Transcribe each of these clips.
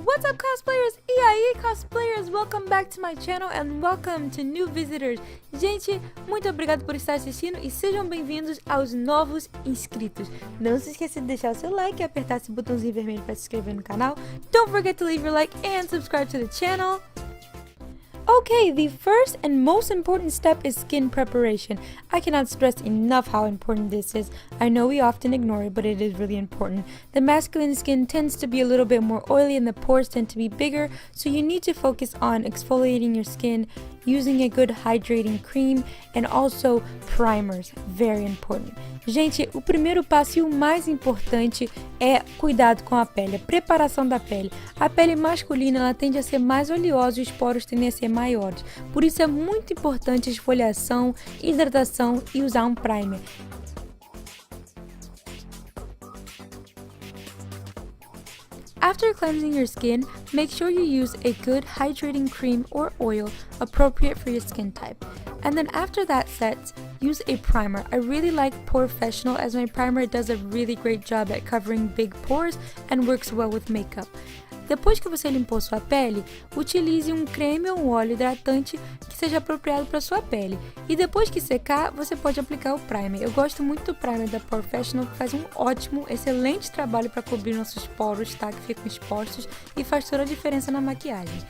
What's up, cosplayers? E aí, cosplayers? Welcome back to my channel and welcome to new visitors. Gente, muito obrigado por estar assistindo e sejam bem-vindos aos novos inscritos. Não se esqueça de deixar o seu like e apertar esse botãozinho vermelho para se inscrever no canal. Don't forget to leave your like and subscribe to the channel. Okay, the first and most important step is skin preparation. I cannot stress enough how important this is. I know we often ignore it, but it is really important. The masculine skin tends to be a little bit more oily and the pores tend to be bigger, so you need to focus on exfoliating your skin, using a good hydrating cream, and also primers. Very important. Gente, o primeiro passo e o mais importante é cuidado com a pele, a preparação da pele. A pele masculina ela tende a ser mais oleosa e os poros tendem a ser maiores. Por isso é muito importante a esfoliação, hidratação e usar um primer. After cleansing your skin, make sure you use a good hydrating cream or oil appropriate for your skin type. And then after that sets, use a primer. I really like Porefessional as my primer does a really great job at covering big pores and works well with makeup. Depois que você limpou sua pele, utilize um creme ou um óleo hidratante que seja apropriado para sua pele. E depois que secar, você pode aplicar o primer. Eu gosto muito do primer da Porefessional, que faz um ótimo, excelente trabalho para cobrir nossos poros, tá? Que ficam expostos e faz toda a diferença na maquiagem.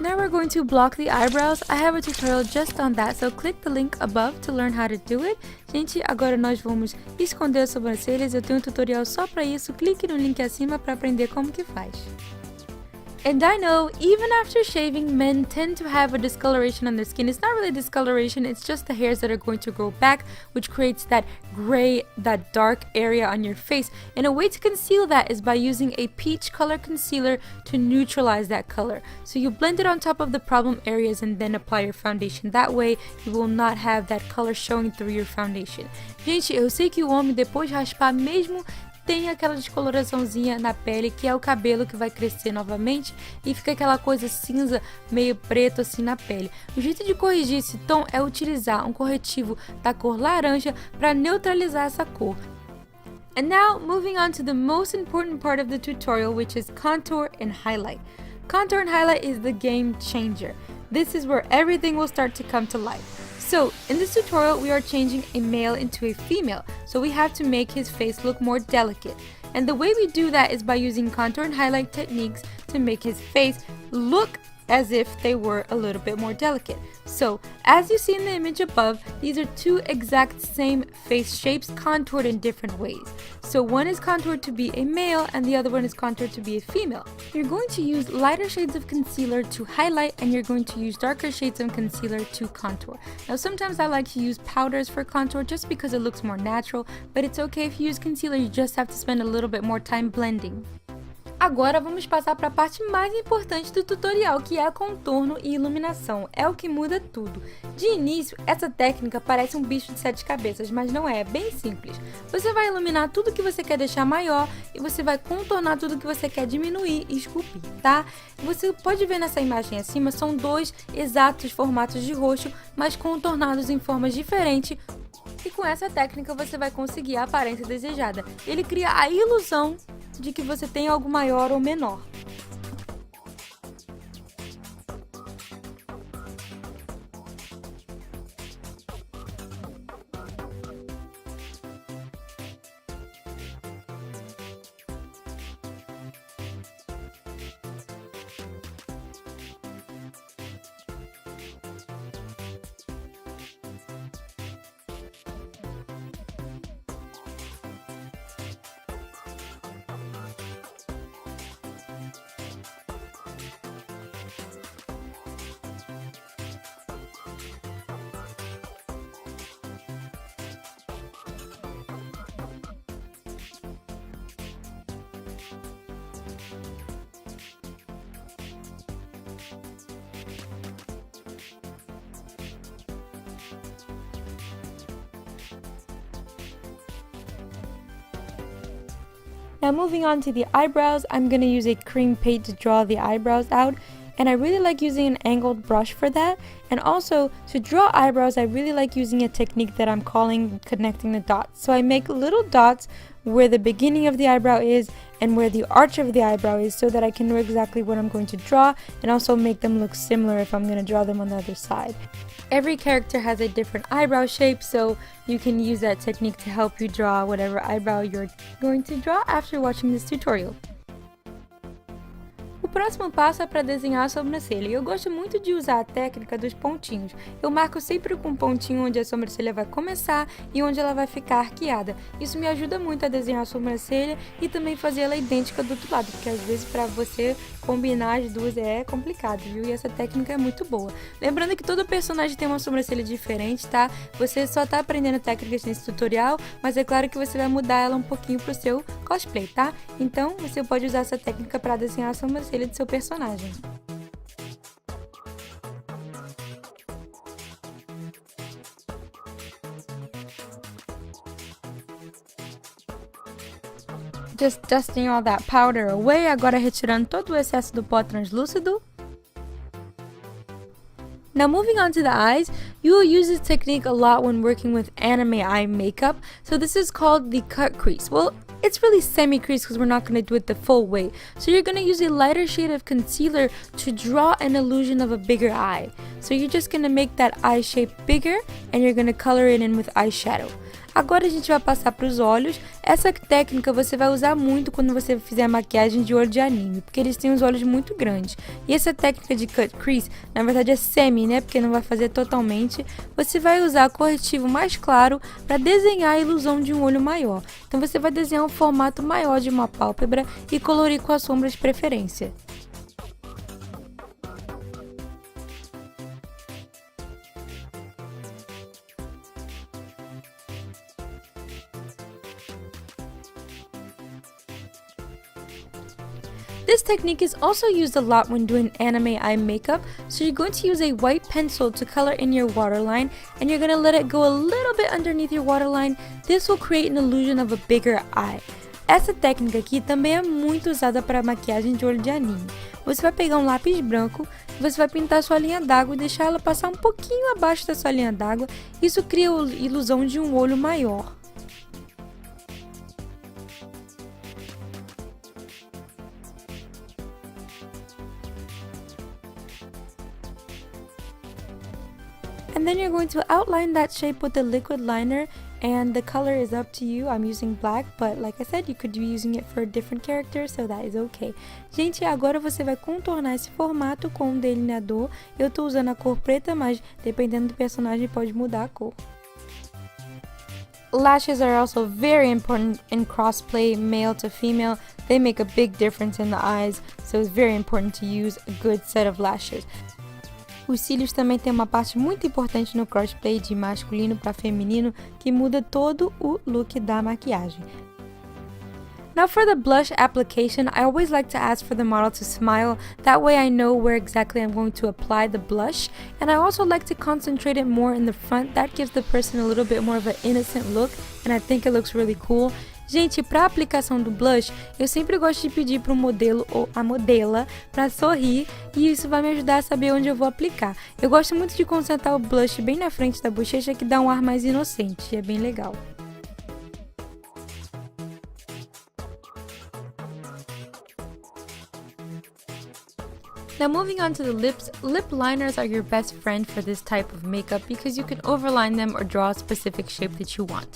Now we're going to block the eyebrows. I have a tutorial just on that, so click the link above to learn how to do it. Gente, agora nós vamos esconder as sobrancelhas. Eu tenho um tutorial só para isso. Clique no link acima para aprender como que faz. And I know, even after shaving, men tend to have a discoloration on their skin. It's not really discoloration, it's just the hairs that are going to grow back, which creates that gray, that dark area on your face. And a way to conceal that is by using a peach color concealer to neutralize that color. So you blend it on top of the problem areas and then apply your foundation. That way, you will not have that color showing through your foundation. Gente, eu sei que o homem, depois de raspar mesmo, tem aquela descoloraçãozinha na pele, que é o cabelo que vai crescer novamente e fica aquela coisa cinza, meio preto assim na pele. O jeito de corrigir esse tom é utilizar um corretivo da cor laranja para neutralizar essa cor. And now, moving on to the most important part of the tutorial, which is contour and highlight. Contour and highlight is the game changer. This is where everything will start to come to life. So, in this tutorial, we are changing a male into a female, so we have to make his face look more delicate. And the way we do that is by using contour and highlight techniques to make his face look as if they were a little bit more delicate. So, as you see in the image above, these are two exact same face shapes contoured in different ways. So one is contoured to be a male and the other one is contoured to be a female. You're going to use lighter shades of concealer to highlight and you're going to use darker shades of concealer to contour. Now sometimes I like to use powders for contour just because it looks more natural, but it's okay if you use concealer, you just have to spend a little bit more time blending. Agora vamos passar para a parte mais importante do tutorial, que é a contorno e iluminação. É o que muda tudo. De início, essa técnica parece um bicho de 7 cabeças, mas não é, é bem simples. Você vai iluminar tudo que você quer deixar maior e você vai contornar tudo que você quer diminuir e esculpir, tá? Você pode ver nessa imagem acima, são dois exatos formatos de rosto, mas contornados em formas diferentes. E com essa técnica você vai conseguir a aparência desejada. Ele cria a ilusão de que você tem algo maior ou menor. Now moving on to the eyebrows, I'm going to use a cream paint to draw the eyebrows out. and I really like using an angled brush for that. And also, to draw eyebrows, I really like using a technique that I'm calling connecting the dots. So I make little dots where the beginning of the eyebrow is and where the arch of the eyebrow is, so that I can know exactly what I'm going to draw and also make them look similar if I'm going to draw them on the other side. Every character has a different eyebrow shape, so you can use that technique to help you draw whatever eyebrow you're going to draw after watching this tutorial. O próximo passo é para desenhar a sobrancelha, e eu gosto muito de usar a técnica dos pontinhos. Eu marco sempre com um pontinho onde a sobrancelha vai começar e onde ela vai ficar arqueada. Isso me ajuda muito a desenhar a sobrancelha e também fazer ela idêntica do outro lado, porque às vezes para você combinar as duas é complicado, viu? E essa técnica é muito boa. Lembrando que todo personagem tem uma sobrancelha diferente, tá? Você só tá aprendendo técnicas nesse tutorial, mas é claro que você vai mudar ela um pouquinho pro seu cosplay, tá? Então, você pode usar essa técnica para desenhar a sobrancelha do seu personagem. Just dusting all that powder away, agora retirando todo o excesso do pó translúcido. Now moving on to the eyes, you will use this technique a lot when working with anime eye makeup. So this is called the cut crease. Well, it's really semi-crease because we're not going to do it the full way. So you're going to use a lighter shade of concealer to draw an illusion of a bigger eye. So you're just going to make that eye shape bigger and you're going to color it in with eyeshadow. Agora a gente vai passar para os olhos. Essa técnica você vai usar muito quando você fizer maquiagem de olho de anime, porque eles têm os olhos muito grandes. E essa técnica de cut crease, na verdade é semi, né? Porque não vai fazer totalmente. Você vai usar corretivo mais claro para desenhar a ilusão de um olho maior. Então você vai desenhar um formato maior de uma pálpebra e colorir com a sombra de preferência. This technique is also used a lot when doing anime eye makeup, so you're going to use a white pencil to color in your waterline, and you're going to let it go a little bit underneath your waterline. This will create an illusion of a bigger eye. Essa técnica aqui também é muito usada para maquiagem de olho de anime. Você vai pegar um lápis branco, você vai pintar sua linha d'água e deixar ela passar um pouquinho abaixo da sua linha d'água. Isso cria a ilusão de um olho maior. And then you're going to outline that shape with the liquid liner, and the color is up to you. I'm using black, but like I said, you could be using it for a different character, so that is okay. Gente, agora você vai contornar esse formato com um delineador. Eu tô usando a cor preta, mas dependendo do personagem pode mudar a cor. Lashes are also very important in crossplay, male to female. They make a big difference in the eyes, so it's very important to use a good set of lashes. Os cílios também tem uma parte muito importante no crossplay de masculino para feminino que muda todo o look da maquiagem. Now for the blush application, I always like to ask for the model to smile. That way I know where exactly I'm going to apply the blush. And I also like to concentrate it more in the front. That gives the person a little bit more of an innocent look, and I think it looks really cool. Gente, para a aplicação do blush, eu sempre gosto de pedir para o modelo ou a modela para sorrir, e isso vai me ajudar a saber onde eu vou aplicar. Eu gosto muito de concentrar o blush bem na frente da bochecha, que dá um ar mais inocente, é bem legal. Now moving on to the lips, lip liners are your best friend for this type of makeup because you can overline them or draw a specific shape that you want.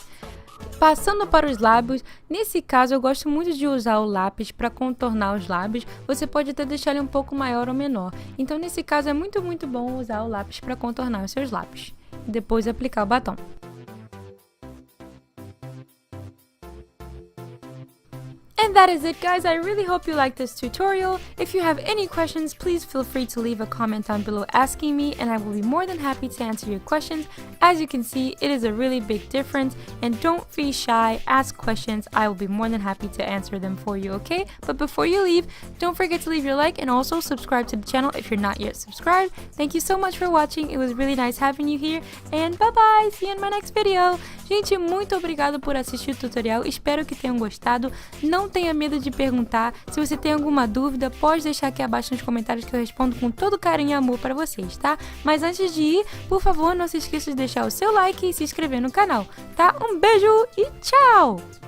Passando para os lábios, nesse caso eu gosto muito de usar o lápis para contornar os lábios. Você pode até deixar ele um pouco maior ou menor. Então nesse caso é muito bom usar o lápis para contornar os seus lábios. E depois aplicar o batom. And that is it, guys. I really hope you liked this tutorial. If you have any questions, please feel free to leave a comment down below asking me, and I will be more than happy to answer your questions. As you can see, it is a really big difference, and don't be shy, ask questions. I will be more than happy to answer them for you, okay? But before you leave, don't forget to leave your like and also subscribe to the channel if you're not yet subscribed. Thank you so much for watching. It was really nice having you here, and bye-bye! See you in my next video! Gente, muito obrigado por assistir o tutorial. Espero que tenham gostado. Não não tenha medo de perguntar. Se você tem alguma dúvida, pode deixar aqui abaixo nos comentários que eu respondo com todo carinho e amor para vocês, tá? Mas antes de ir, por favor, não se esqueça de deixar o seu like e se inscrever no canal, tá? Um beijo e tchau!